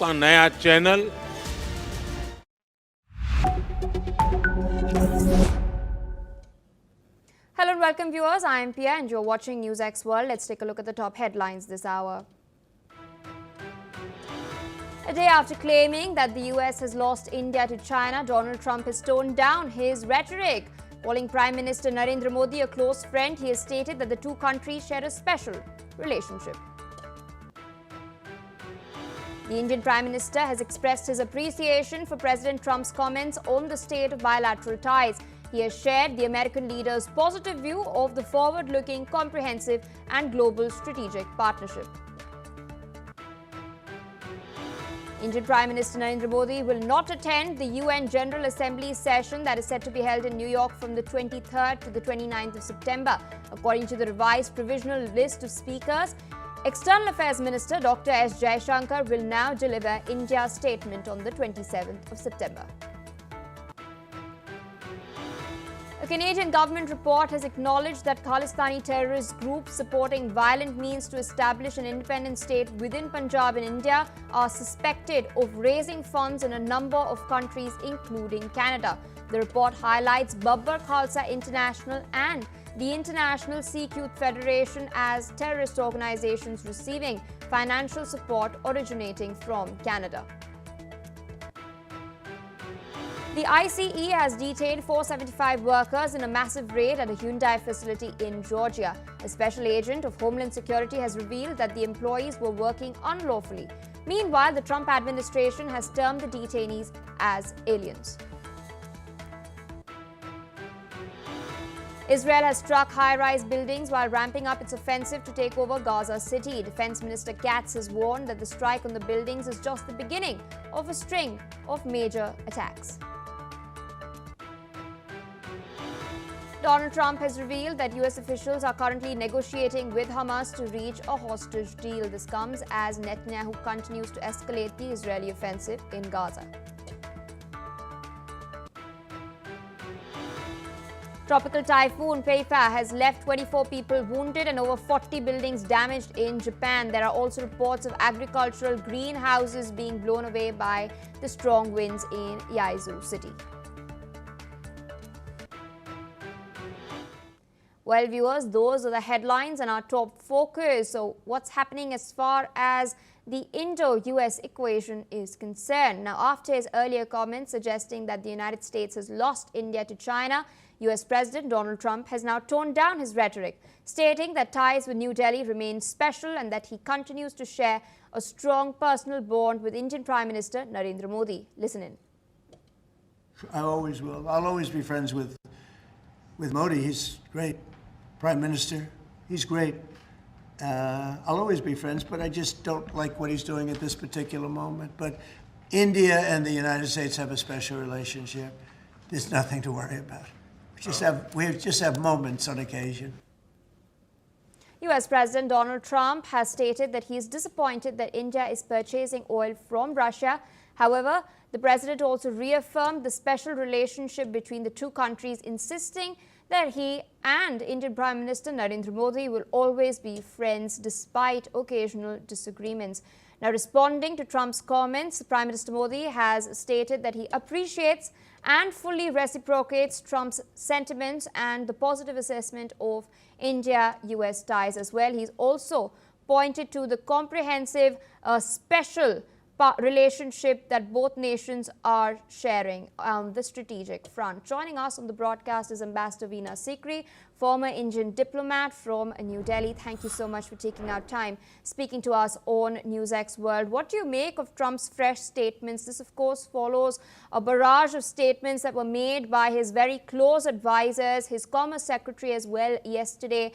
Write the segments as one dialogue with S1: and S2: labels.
S1: आपका नया channel
S2: Hello and welcome viewers, I am Pia and you're watching NewsX World. Let's take a look at the top headlines this hour. A day after claiming that the US has lost India to China, Donald Trump has toned down his rhetoric. Calling Prime Minister Narendra Modi a close friend, he has stated that the two countries share a special relationship. The Indian Prime Minister has expressed his appreciation for President Trump's comments on the state of bilateral ties. He has shared the American leader's positive view of the forward-looking, comprehensive and global strategic partnership. Indian Prime Minister Narendra Modi will not attend the UN General Assembly session that is set to be held in New York from the 23rd to the 29th of September. According to the revised provisional list of speakers, External Affairs Minister Dr. S. Jaishankar will now deliver India's statement on the 27th of September. A Canadian government report has acknowledged that Khalistani terrorist groups supporting violent means to establish an independent state within Punjab in India are suspected of raising funds in a number of countries, including Canada. The report highlights Babbar Khalsa International and the International Sikh Youth Federation as terrorist organizations receiving financial support originating from Canada. The ICE has detained 475 workers in a massive raid at a Hyundai facility in Georgia. A special agent of Homeland Security has revealed that the employees were working unlawfully. Meanwhile, the Trump administration has termed the detainees as aliens. Israel has struck high-rise buildings while ramping up its offensive to take over Gaza City. Defence Minister Katz has warned that the strike on the buildings is just the beginning of a string of major attacks. Donald Trump has revealed that US officials are currently negotiating with Hamas to reach a hostage deal. This comes as Netanyahu continues to escalate the Israeli offensive in Gaza. Tropical typhoon Peifa has left 24 people wounded and over 40 buildings damaged in Japan. There are also reports of agricultural greenhouses being blown away by the strong winds in Yaesu City. Well, viewers, those are the headlines and our top focus. So what's happening as far as the Indo-US equation is concerned? Now, after his earlier comments suggesting that the United States has lost India to China, US President Donald Trump has now toned down his rhetoric, stating that ties with New Delhi remain special and that he continues to share a strong personal bond with Indian Prime Minister Narendra Modi. Listen in.
S3: I always will. I'll always be friends with Modi. He's great. Prime Minister, he's great. I'll always be friends, but I just don't like what he's doing at this particular moment. But India and the United States have a special relationship. There's nothing to worry about. We just have moments on occasion.
S2: US President Donald Trump has stated that he is disappointed that India is purchasing oil from Russia. However, the president also reaffirmed the special relationship between the two countries, insisting that he and Indian Prime Minister Narendra Modi will always be friends despite occasional disagreements. Now, responding to Trump's comments, Prime Minister Modi has stated that he appreciates and fully reciprocates Trump's sentiments and the positive assessment of India-US ties as well. He's also pointed to the comprehensive special relationship that both nations are sharing on the strategic front. Joining us on the broadcast is Ambassador Veena Sikri, former Indian diplomat from New Delhi. Thank you so much for taking out time speaking to us on NewsX World. What do you make of Trump's fresh statements? This, of course, follows a barrage of statements that were made by his very close advisors, his Commerce Secretary as well yesterday,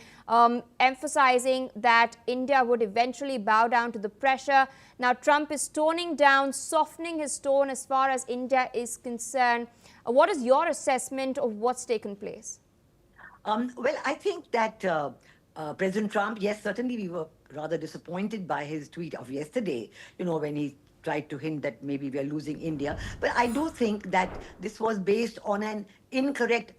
S2: emphasizing that India would eventually bow down to the pressure. Now, Trump is toning down, softening his tone as far as India is concerned. What is your assessment of what's taken place?
S4: Well, I think that President Trump, yes, certainly we were rather disappointed by his tweet of yesterday, when he tried to hint that maybe we are losing India. But I do think that this was based on an incorrect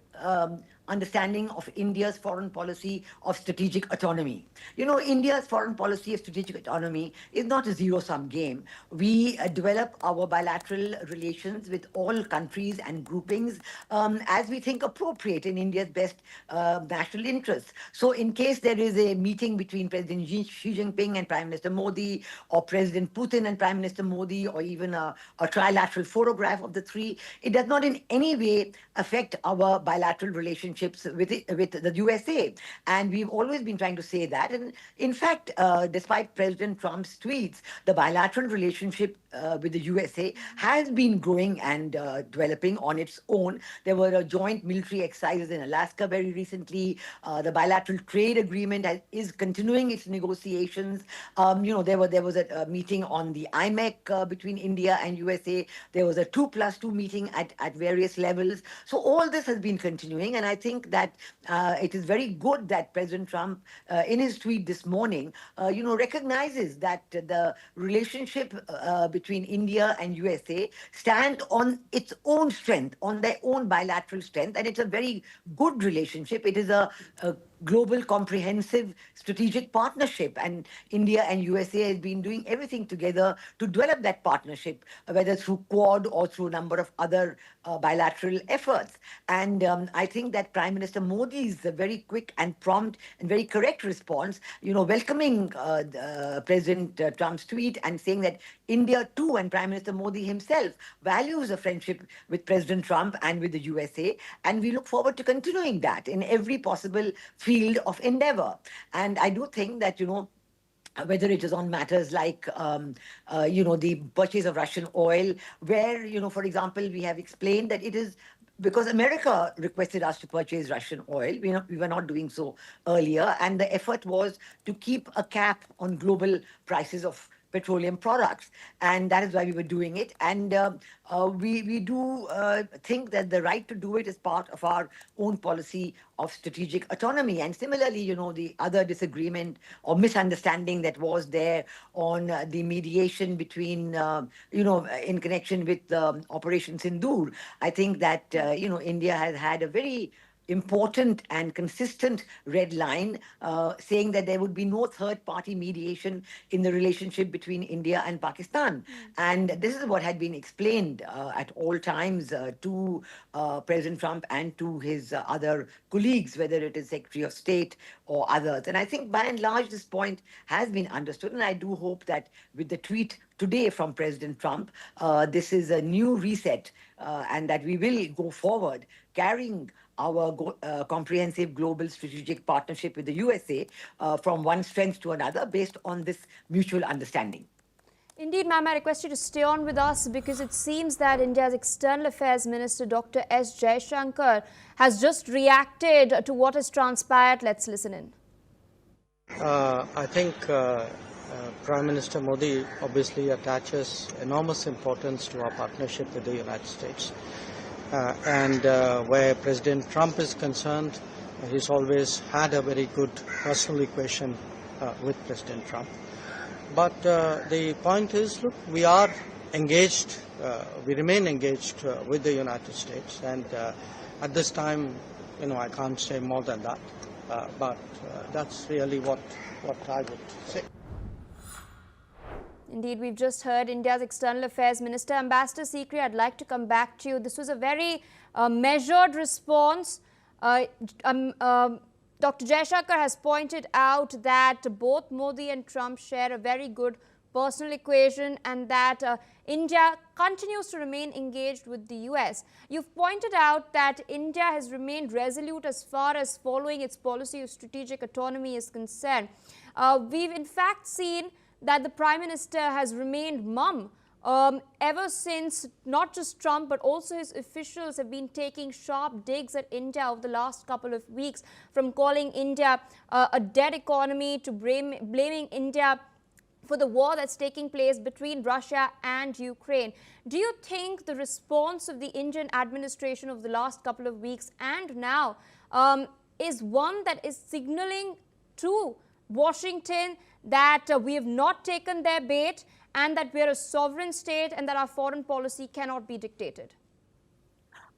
S4: understanding of India's foreign policy of strategic autonomy. You know, India's foreign policy of strategic autonomy is not a zero-sum game. We develop our bilateral relations with all countries and groupings as we think appropriate in India's best national interests. So in case there is a meeting between President Xi Jinping and Prime Minister Modi, or President Putin and Prime Minister Modi, or even a trilateral photograph of the three, it does not in any way affect our bilateral relationships with the USA. And we've always been trying to say that. And in fact, despite President Trump's tweets, the bilateral relationship with the USA has been growing and developing on its own. There were joint military exercises in Alaska very recently. The bilateral trade agreement is continuing its negotiations. You know, there was a meeting on the IMEC between India and USA. There was a 2+2 meeting at various levels. So all this has been continuing, and I think that it is very good that President Trump, in his tweet this morning, you know, recognizes that the relationship between India and USA stand on its own strength, on their own bilateral strength, and it's a very good relationship. It is a global, comprehensive, strategic partnership, and India and USA has been doing everything together to develop that partnership, whether through Quad or through a number of other bilateral efforts. And I think that Prime Minister Modi's very quick and prompt and very correct response, you know, welcoming President Trump's tweet and saying that India too, and Prime Minister Modi himself, values a friendship with President Trump and with the USA, and we look forward to continuing that in every possible field of endeavor. And I do think that, you know, whether it is on matters like, you know, the purchase of Russian oil, where, you know, for example, we have explained that it is because America requested us to purchase Russian oil. We were not doing so earlier. And the effort was to keep a cap on global prices of petroleum products, and that is why we were doing it. And we do think that the right to do it is part of our own policy of strategic autonomy. And similarly, you know, the other disagreement or misunderstanding that was there on the mediation between, you know, in connection with Operation Sindoor, I think that, you know, India has had a very important and consistent red line saying that there would be no third-party mediation in the relationship between India and Pakistan. And this is what had been explained at all times to President Trump and to his other colleagues, whether it is Secretary of State or others. And I think by and large this point has been understood, and I do hope that with the tweet today from President Trump, this is a new reset and that we will go forward carrying our comprehensive global strategic partnership with the USA from one strength to another based on this mutual understanding.
S2: Indeed, ma'am, I request you to stay on with us because it seems that India's External Affairs Minister Dr. S. Jaishankar has just reacted to what has transpired. Let's listen in.
S1: I think Prime Minister Modi obviously attaches enormous importance to our partnership with the United States. And where President Trump is concerned, he's always had a very good personal equation with President Trump. But the point is, look, we are engaged, we remain engaged with the United States, and at this time, you know, I can't say more than that, but that's really what I would say.
S2: Indeed, we've just heard India's External Affairs Minister. Ambassador Sikri, I'd like to come back to you. This was a very measured response. Dr. Jaishankar has pointed out that both Modi and Trump share a very good personal equation and that India continues to remain engaged with the US. You've pointed out that India has remained resolute as far as following its policy of strategic autonomy is concerned. We've in fact seen that the Prime Minister has remained mum ever since not just Trump but also his officials have been taking sharp digs at India over the last couple of weeks, from calling India a dead economy to blaming India for the war that's taking place between Russia and Ukraine. Do you think the response of the Indian administration over the last couple of weeks and now is one that is signaling to Washington that we have not taken their bait and that we are a sovereign state and that our foreign policy cannot be dictated?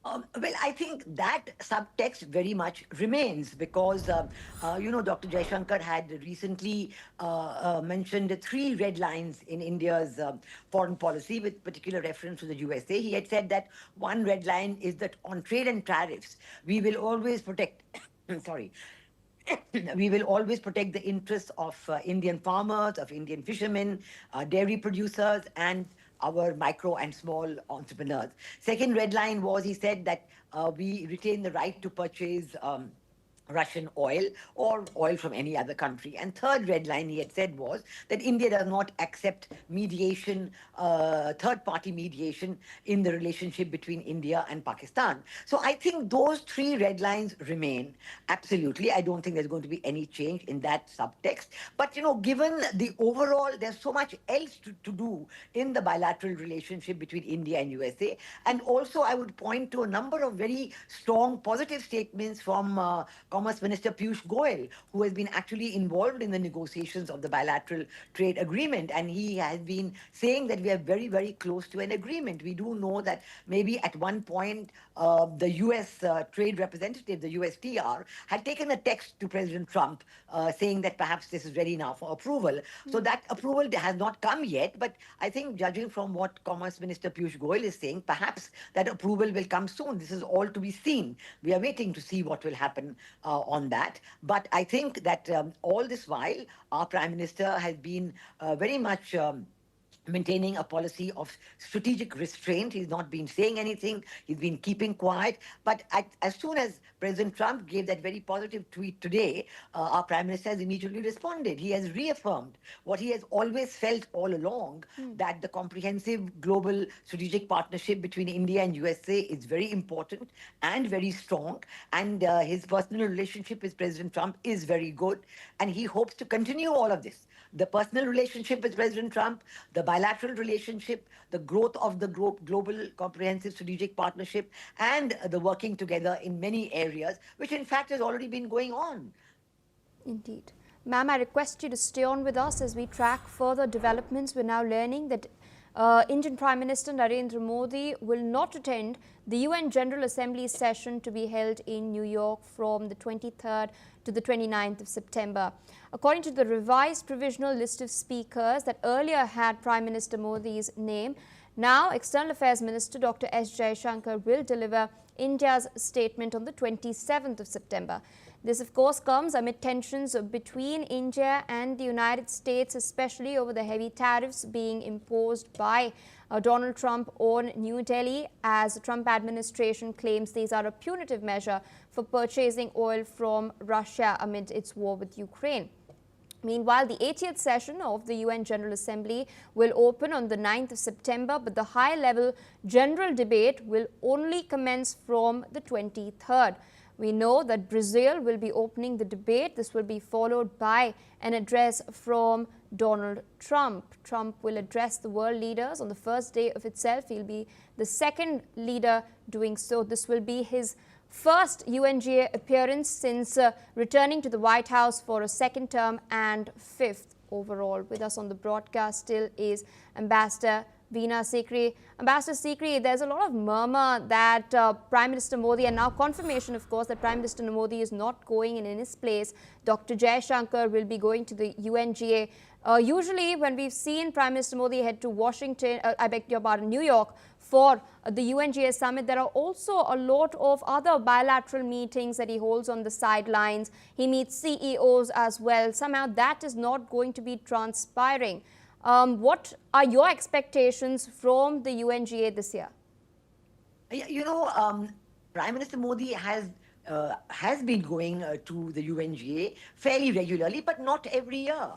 S4: Well, I think that subtext very much remains because, Dr. Jaishankar had recently mentioned the three red lines in India's foreign policy with particular reference to the USA. He had said that one red line is that on trade and tariffs, we will always protect, sorry, we will always protect the interests of Indian farmers, of Indian fishermen, dairy producers, and our micro and small entrepreneurs. Second red line was he said that we retain the right to purchase Russian oil or oil from any other country. And third red line he had said was that India does not accept mediation, third-party mediation in the relationship between India and Pakistan. So I think those three red lines remain. Absolutely. I don't think there's going to be any change in that subtext. But, given the overall, there's so much else to do in the bilateral relationship between India and USA. And also, I would point to a number of very strong positive statements from Commerce Minister Piyush Goyal, who has been actually involved in the negotiations of the bilateral trade agreement. And he has been saying that we are very, very close to an agreement. We do know that maybe at one point, the US trade representative, the USTR, had taken a text to President Trump saying that perhaps this is ready now for approval. So that approval has not come yet. But I think judging from what Commerce Minister Piyush Goyal is saying, perhaps that approval will come soon. This is all to be seen. We are waiting to see what will happen on that. But I think that all this while, our Prime Minister has been very much maintaining a policy of strategic restraint. He's not been saying anything. He's been keeping quiet. But as soon as President Trump gave that very positive tweet today, our Prime Minister has immediately responded. He has reaffirmed what he has always felt all along, that the comprehensive global strategic partnership between India and USA is very important and very strong. And his personal relationship with President Trump is very good. And he hopes to continue all of this. The personal relationship with President Trump, the bilateral relationship, the growth of the global comprehensive strategic partnership, and the working together in many areas, which in fact has already been going on.
S2: Indeed. Ma'am, I request you to stay on with us as we track further developments. We're now learning that Indian Prime Minister Narendra Modi will not attend the UN General Assembly session to be held in New York from the 23rd to the 29th of September. According to the revised provisional list of speakers that earlier had Prime Minister Modi's name, now External Affairs Minister Dr. S. Jaishankar will deliver India's statement on the 27th of September. This, of course, comes amid tensions between India and the United States, especially over the heavy tariffs being imposed by Donald Trump on New Delhi, as the Trump administration claims these are a punitive measure for purchasing oil from Russia amid its war with Ukraine. Meanwhile, the 80th session of the UN General Assembly will open on the 9th of September, but the high-level general debate will only commence from the 23rd. We know that Brazil will be opening the debate. This will be followed by an address from Donald Trump. Trump will address the world leaders on the first day of itself. He'll be the second leader doing so. This will be his first UNGA appearance since returning to the White House for a second term and fifth overall. With us on the broadcast still is Ambassador Veena Sikri. Ambassador Sikri, there's a lot of murmur that Prime Minister Modi, and now confirmation, of course, that Prime Minister Modi is not going, and in his place, Dr. Jaishankar will be going to the UNGA. Usually, when we've seen Prime Minister Modi head to Washington, New York, for the UNGA summit, there are also a lot of other bilateral meetings that he holds on the sidelines. He meets CEOs as well. Somehow that is not going to be transpiring. What are your expectations from the UNGA this year?
S4: Prime Minister Modi has been going to the UNGA fairly regularly, but not every year.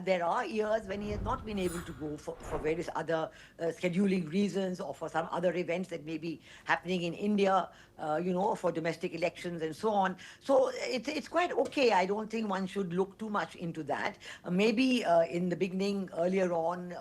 S4: There are years when he has not been able to go for various other scheduling reasons, or for some other events that may be happening in India, for domestic elections and so on. So it's quite okay. I don't think one should look too much into that. Maybe in the beginning, earlier on,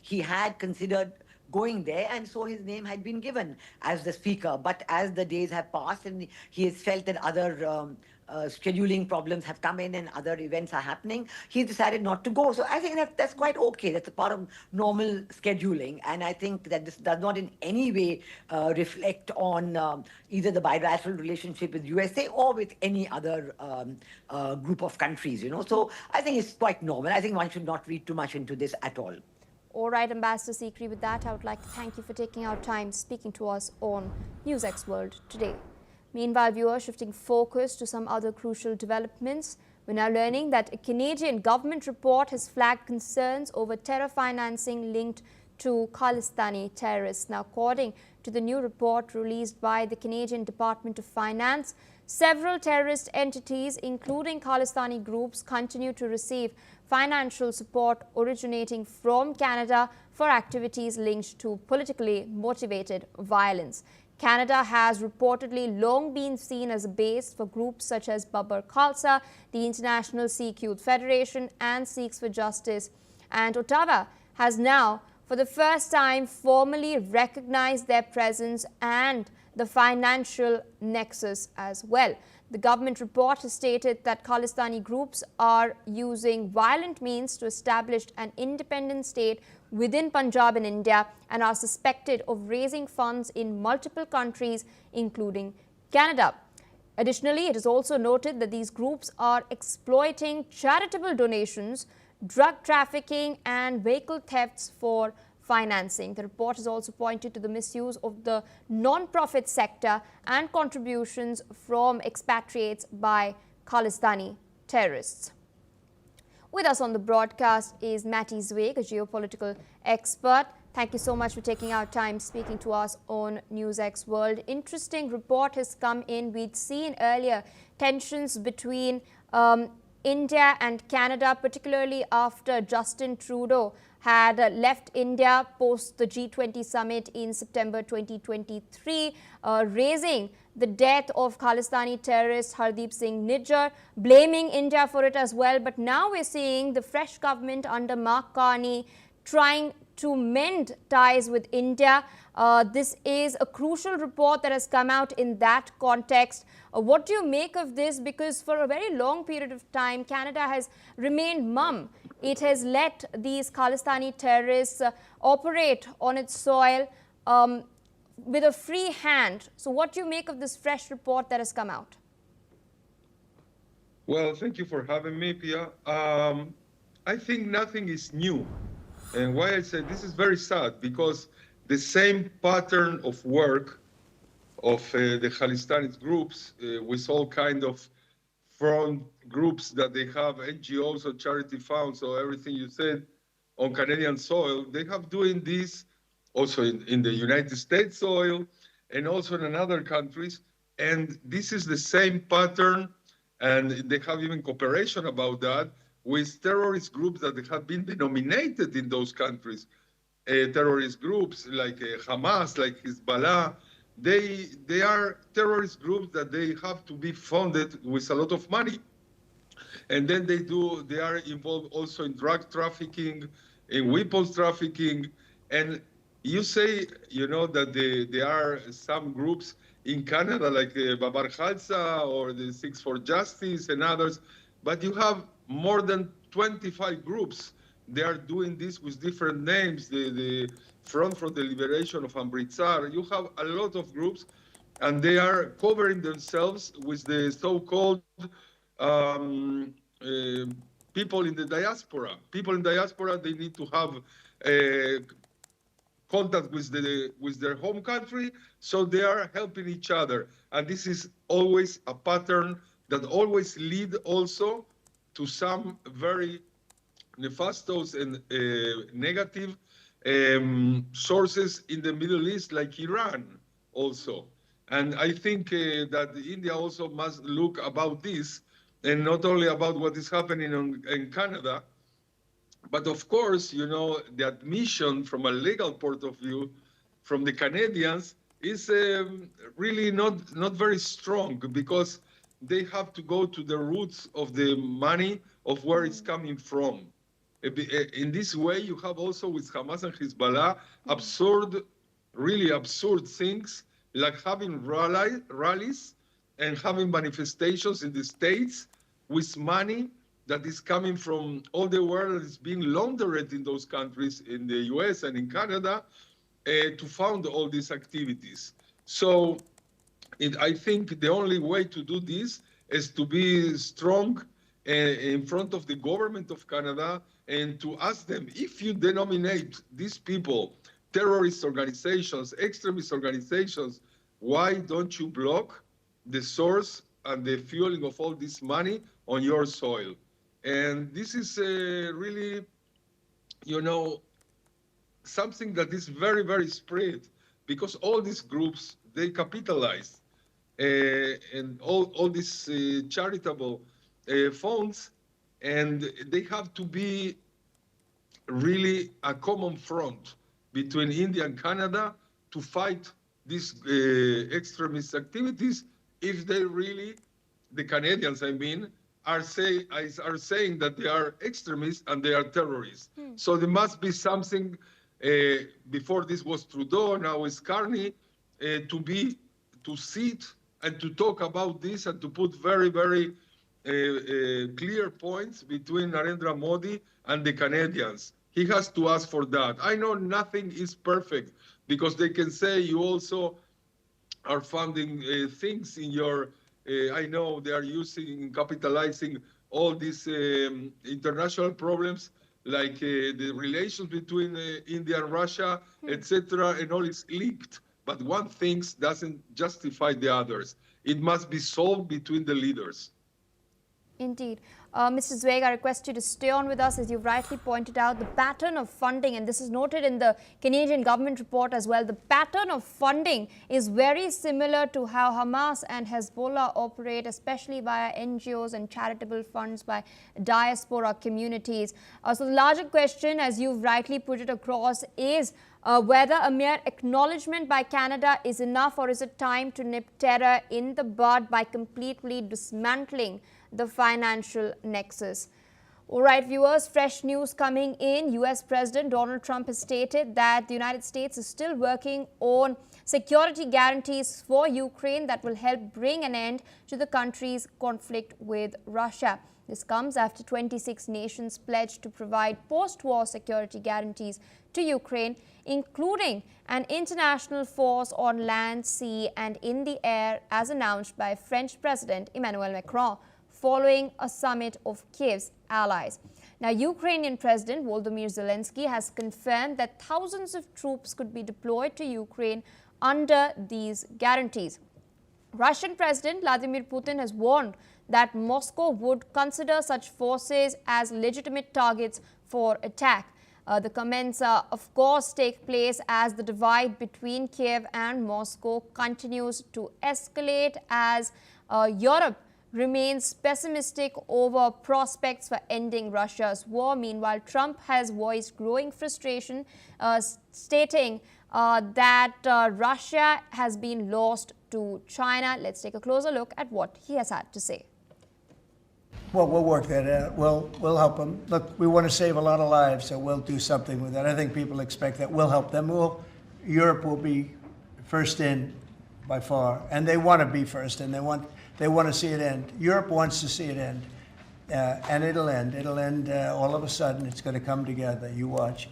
S4: he had considered going there, and so his name had been given as the speaker. But as the days have passed and he has felt that other scheduling problems have come in and other events are happening, he decided not to go. So I think that's quite okay. That's a part of normal scheduling. And I think that this does not in any way reflect on either the bilateral relationship with USA or with any other group of countries, you know. So I think it's quite normal. I think one should not read too much into this at all.
S2: All right, Ambassador Sikri, with that, I would like to thank you for taking our time speaking to us on NewsX World today. Meanwhile, viewers, shifting focus to some other crucial developments, we're now learning that a Canadian government report has flagged concerns over terror financing linked to Khalistani terrorists. Now, according to the new report released by the Canadian Department of Finance, several terrorist entities, including Khalistani groups, continue to receive financial support originating from Canada for activities linked to politically motivated violence. Canada has reportedly long been seen as a base for groups such as Babbar Khalsa, the International Sikh Youth Federation and Sikhs for Justice. And Ottawa has now, for the first time, formally recognized their presence and the financial nexus as well. The government report has stated that Khalistani groups are using violent means to establish an independent state within Punjab in India and are suspected of raising funds in multiple countries, including Canada. Additionally, it is also noted that these groups are exploiting charitable donations, drug trafficking and vehicle thefts for financing. The report has also pointed to the misuse of the non-profit sector and contributions from expatriates by Khalistani terrorists. With us on the broadcast is Matty Zweig, a geopolitical expert. Thank you so much for taking our time speaking to us on NewsX World. Interesting report has come in. We'd seen earlier tensions between India and Canada, particularly after Justin Trudeau had left India post the G20 summit in September 2023, raising the death of Khalistani terrorist Hardeep Singh Nijjar, blaming India for it as well. But now we're seeing the fresh government under Mark Carney trying to mend ties with India. This is a crucial report that has come out in that context. What do you make of this? Because for a very long period of time, Canada has remained mum. It has let these Khalistani terrorists operate on its soil with a free hand. So what do you make of this fresh report that has come out?
S5: Well, thank you for having me, Pia. I think nothing is new. And why I say this is very sad, because the same pattern of work of the Khalistani groups with all kind of front groups that they have, NGOs or charity funds or everything you said on Canadian soil, they have doing this also in the United States soil and also in other countries. And this is the same pattern, and they have even cooperation about that with terrorist groups that have been denominated in those countries. Terrorist groups like Hamas, like Hezbollah, they are terrorist groups that they have to be funded with a lot of money. And then they are involved also in drug trafficking, in weapons trafficking. And you say, you know, that there are some groups in Canada like Babbar Khalsa or the Sikhs for Justice and others, but you have more than 25 groups. They are doing this with different names. The Front for the Liberation of Amritsar. You have a lot of groups, and they are covering themselves with the so-called people in the diaspora. People in diaspora, they need to have contact with their home country, so they are helping each other. And this is always a pattern that always lead also to some very nefastos and negative sources in the Middle East, like Iran also. And I think that India also must look about this, and not only about what is happening in Canada, but of course, you know, the admission from a legal point of view from the Canadians is really not very strong, because they have to go to the roots of the money, of where it's coming from. In this way, you have also with Hamas and Hezbollah really absurd things like having rallies and having manifestations in the States with money that is coming from all the world that is being laundered in those countries, in the US and in Canada, to fund all these activities. So I think the only way to do this is to be strong in front of the government of Canada and to ask them, if you denominate these people terrorist organizations, extremist organizations, why don't you block the source and the fueling of all this money on your soil? And this is really, something that is very, very spread, because all these groups, they capitalize and all these charitable funds, and they have to be really a common front between India and Canada to fight these extremist activities if they really, the Canadians, I mean, are saying that they are extremists and they are terrorists. So there must be something, before this was Trudeau, now it's Carney, to sit and to talk about this and to put very, very clear points between Narendra Modi and the Canadians. He has to ask for that. I know nothing is perfect, because they can say you also are funding things in your, I know they are capitalizing all these international problems, like the relations between India and Russia, etc., and all is linked. But one thing doesn't justify the others. It must be solved between the leaders.
S2: Indeed. Mr. Zweig, I request you to stay on with us. As you've rightly pointed out, the pattern of funding, and this is noted in the Canadian government report as well, the pattern of funding is very similar to how Hamas and Hezbollah operate, especially via NGOs and charitable funds by diaspora communities. So the larger question, as you've rightly put it across, is whether a mere acknowledgement by Canada is enough, or is it time to nip terror in the bud by completely dismantling the financial nexus. All right, viewers, fresh news coming in. US President Donald Trump has stated that the United States is still working on security guarantees for Ukraine that will help bring an end to the country's conflict with Russia. This comes after 26 nations pledged to provide post-war security guarantees to Ukraine, including an international force on land, sea and in the air, as announced by French President Emmanuel Macron, following a summit of Kiev's allies. Now, Ukrainian President Volodymyr Zelensky has confirmed that thousands of troops could be deployed to Ukraine under these guarantees. Russian President Vladimir Putin has warned that Moscow would consider such forces as legitimate targets for attack. The comments, of course, take place as the divide between Kiev and Moscow continues to escalate, as Europe remains pessimistic over prospects for ending Russia's war. Meanwhile, Trump has voiced growing frustration, stating that Russia has been lost to China. Let's take a closer look at what he has had to say.
S3: Well, we'll work that out. We'll help them. Look, we want to save a lot of lives, so we'll do something with that. I think people expect that. We'll help them. Europe will be first in by far, and they want to be first, and they want to see it end. Europe wants to see it end, and it'll end. It'll end all of a sudden. It's going to come together. You watch.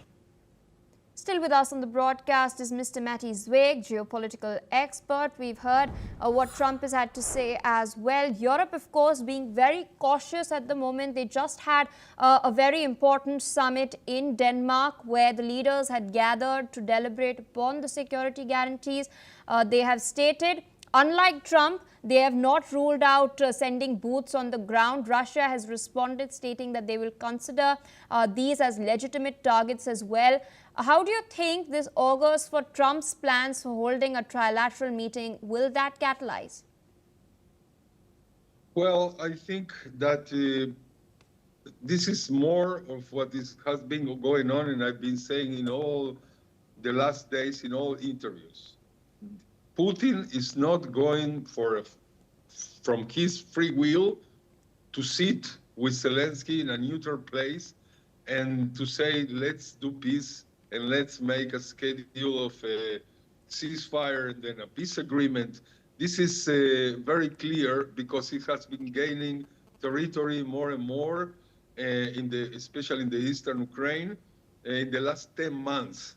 S2: Still with us on the broadcast is Mr. Matty Zweig, geopolitical expert. We've heard what Trump has had to say as well. Europe, of course, being very cautious at the moment. They just had a very important summit in Denmark where the leaders had gathered to deliberate upon the security guarantees. They have stated, unlike Trump, they have not ruled out sending boots on the ground. Russia has responded, stating that they will consider these as legitimate targets as well. How do you think this augurs for Trump's plans for holding a trilateral meeting? Will that catalyze?
S5: Well, I think that this is more of what has been going on, and I've been saying in all the last days, in all interviews. Putin is not going from his free will to sit with Zelensky in a neutral place and to say, let's do peace and let's make a schedule of a ceasefire and then a peace agreement. This is very clear because he has been gaining territory more and more, especially in the eastern Ukraine, in the last 10 months.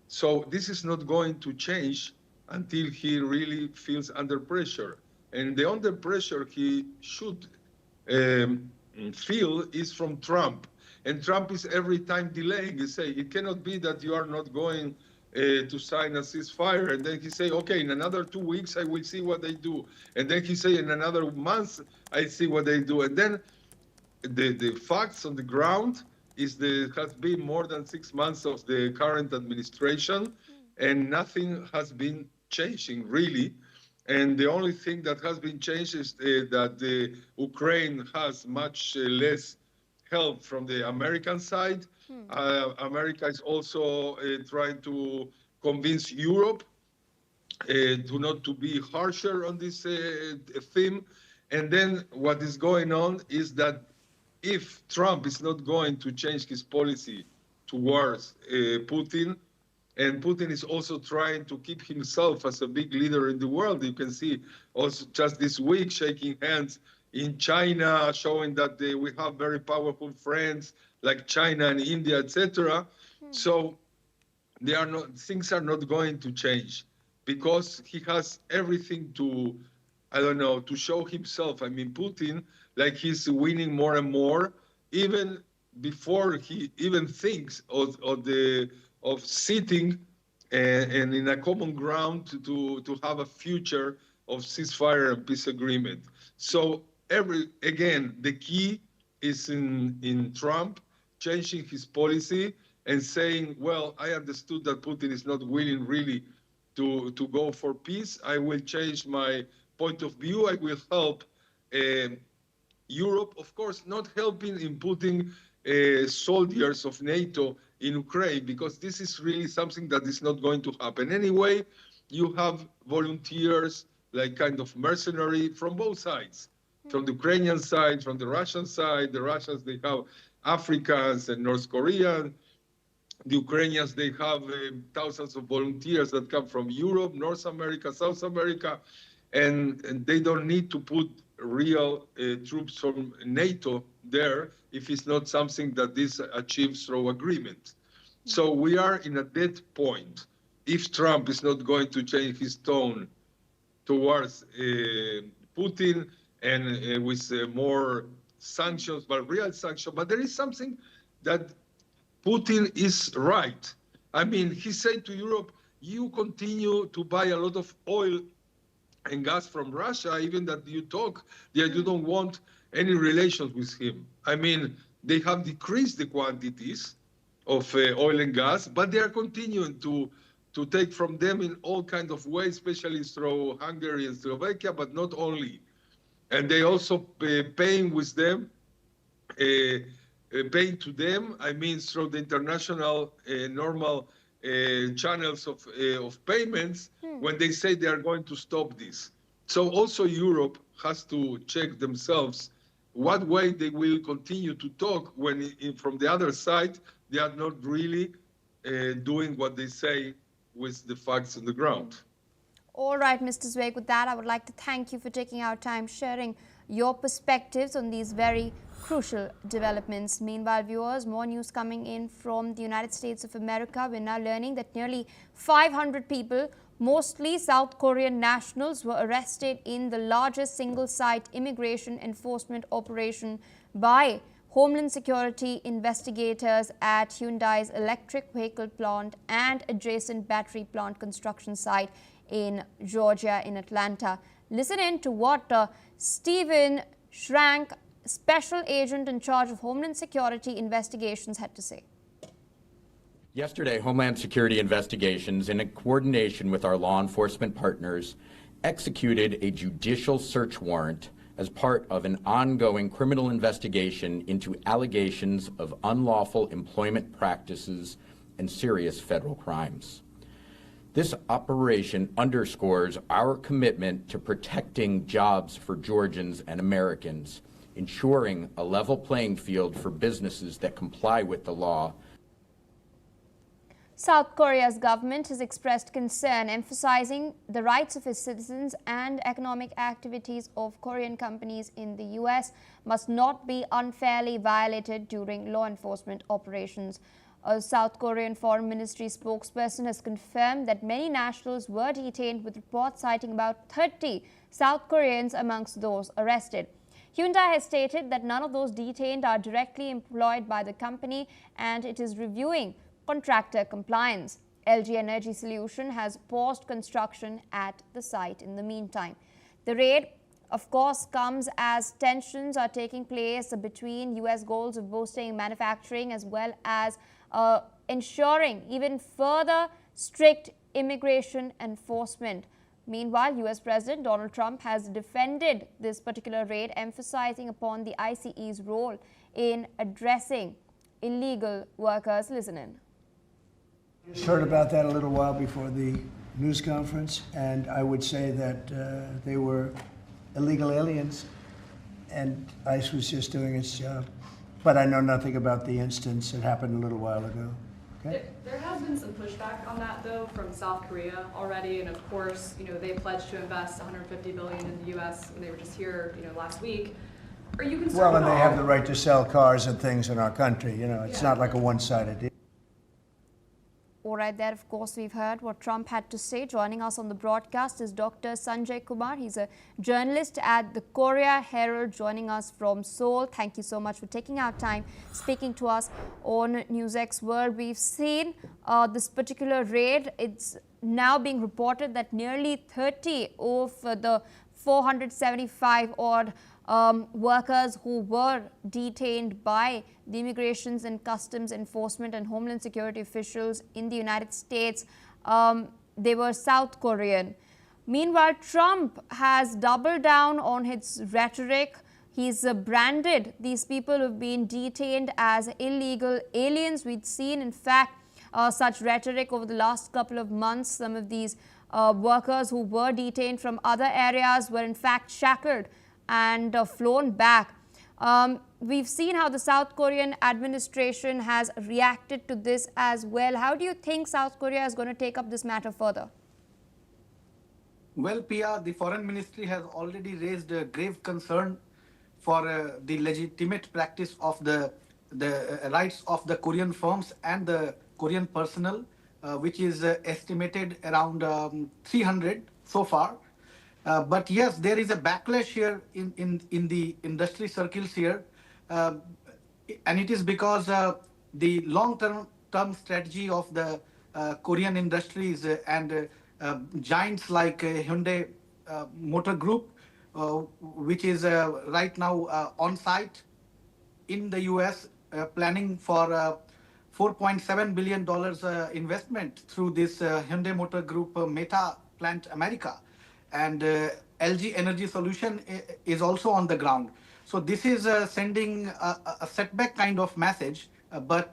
S5: So this is not going to change until he really feels under pressure. And the under pressure he should feel is from Trump. And Trump is every time delaying. He say, it cannot be that you are not going to sign a ceasefire. And then he say, okay, in another 2 weeks, I will see what they do. And then he say, in another month, I see what they do. And then the facts on the ground is there has been more than 6 months of the current administration, and nothing has been changing, really. And the only thing that has been changed is that Ukraine has much less help from the American side. America is also trying to convince Europe not to be harsher on this theme. And then what is going on is that if Trump is not going to change his policy towards Putin, and Putin is also trying to keep himself as a big leader in the world. You can see also just this week shaking hands in China, showing that we have very powerful friends like China and India, etc. So things are not going to change because he has everything to, to show himself. I mean, Putin, like he's winning more and more, even before he even thinks of sitting and in a common ground to have a future of ceasefire and peace agreement. So again, the key is in Trump changing his policy and saying, well, I understood that Putin is not willing really to go for peace. I will change my point of view. I will help Europe, of course, not helping in putting soldiers of NATO in Ukraine, because this is really something that is not going to happen. Anyway, you have volunteers, like kind of mercenary from both sides, from the Ukrainian side, from the Russian side. The Russians, they have Africans and North Koreans. The Ukrainians, they have thousands of volunteers that come from Europe, North America, South America, and they don't need to put real troops from NATO there if it's not something that this achieves through agreement. So we are in a dead point. If Trump is not going to change his tone towards Putin and with more sanctions, but real sanctions, but there is something that Putin is right. I mean, he said to Europe, you continue to buy a lot of oil and gas from Russia, even that you don't want any relations with him. I mean, they have decreased the quantities of oil and gas, but they are continuing to take from them in all kinds of ways, especially through Hungary and Slovakia, but not only. And they also paying with them, paying to them, I mean, through the international normal channels of payments when they say they are going to stop this. So also Europe has to check themselves what way they will continue to talk when from the other side they are not really doing what they say with the facts on the ground.
S2: All right, Mr. Zweig, with that I would like to thank you for taking our time sharing your perspectives on these very crucial developments. Meanwhile, viewers, more news coming in from the United States of America. We're now learning that nearly 500 people, mostly South Korean nationals, were arrested in the largest single-site immigration enforcement operation by Homeland Security investigators at Hyundai's electric vehicle plant and adjacent battery plant construction site in Georgia, in Atlanta. Listen in to what Stephen Schrank, Special Agent in charge of Homeland Security investigations, had to say.
S6: Yesterday, Homeland Security investigations, in coordination with our law enforcement partners, executed a judicial search warrant as part of an ongoing criminal investigation into allegations of unlawful employment practices and serious federal crimes. This operation underscores our commitment to protecting jobs for Georgians and Americans, ensuring a level playing field for businesses that comply with the law.
S2: South Korea's government has expressed concern, emphasizing the rights of its citizens and economic activities of Korean companies in the US must not be unfairly violated during law enforcement operations. A South Korean Foreign Ministry spokesperson has confirmed that many nationals were detained, with reports citing about 30 South Koreans amongst those arrested. Hyundai has stated that none of those detained are directly employed by the company and it is reviewing contractor compliance. LG Energy Solution has paused construction at the site in the meantime. The raid, of course, comes as tensions are taking place between US goals of boosting manufacturing as well as ensuring even further strict immigration enforcement. Meanwhile, US President Donald Trump has defended this particular raid, emphasizing upon the ICE's role in addressing illegal workers. Listen in.
S3: Just heard about that a little while before the news conference, and I would say that they were illegal aliens, and ICE was just doing its job. But I know nothing about the instance that happened a little while ago. Okay?
S7: There has been some pushback on that, though, from South Korea already, and of course, they pledged to invest $150 billion in the U.S. when they were just here, last week. Are you concerned?
S3: Well, and they have the right to sell cars and things in our country. It's not like a one-sided deal.
S2: All right, there, of course, we've heard what Trump had to say. Joining us on the broadcast is Dr. Sanjay Kumar. He's a journalist at the Korea Herald, joining us from Seoul. Thank you so much for taking our time speaking to us on NewsX World. We've seen this particular raid. It's now being reported that nearly 30 of the 475 odd workers who were detained by the Immigrations and Customs Enforcement and Homeland Security officials in the United States, they were South Korean. Meanwhile, Trump has doubled down on his rhetoric. He's branded these people who've been detained as illegal aliens. We'd seen, in fact, such rhetoric over the last couple of months. Some of these workers who were detained from other areas were in fact shackled and flown back. We've seen how the South Korean administration has reacted to this as well. How do you think South Korea is going to take up this matter further?
S8: Well, Pia, the Foreign Ministry has already raised a grave concern for the legitimate practice of the rights of the Korean firms and the Korean personnel, which is estimated around 300 so far. But yes, there is a backlash here in the industry circles here, and it is because the long-term strategy of the Korean industries and giants like Hyundai Motor Group, which is right now on site in the US, planning for $4.7 billion investment through this Hyundai Motor Group Meta Plant America. And LG Energy Solution is also on the ground. So this is sending a setback kind of message, but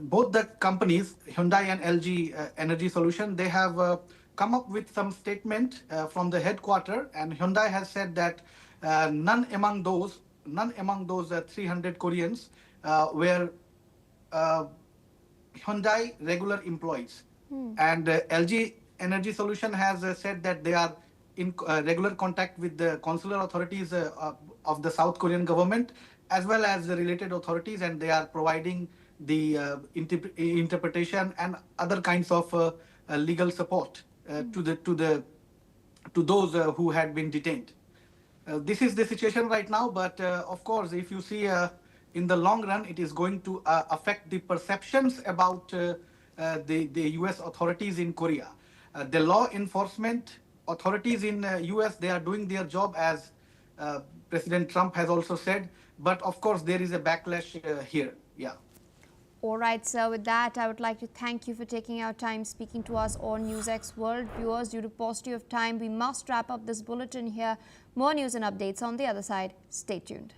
S8: both the companies, Hyundai and LG Energy Solution, they have come up with some statement from the headquarters, and Hyundai has said that none among those 300 Koreans were Hyundai regular employees. And LG Energy Solution has said that they are in regular contact with the consular authorities of the South Korean government as well as the related authorities, and they are providing the interpretation and other kinds of legal support to those who had been detained. This is the situation right now, but of course, if you see in the long run, it is going to affect the perceptions about the US authorities in Korea. The law enforcement authorities in US, they are doing their job, as President Trump has also said, but of course there is a backlash here. Yeah.
S2: All right, sir. With that, I would like to thank you for taking our time speaking to us on NewsX World. Viewers, due to paucity of time, we must wrap up this bulletin here. More news and updates on the other side. Stay tuned.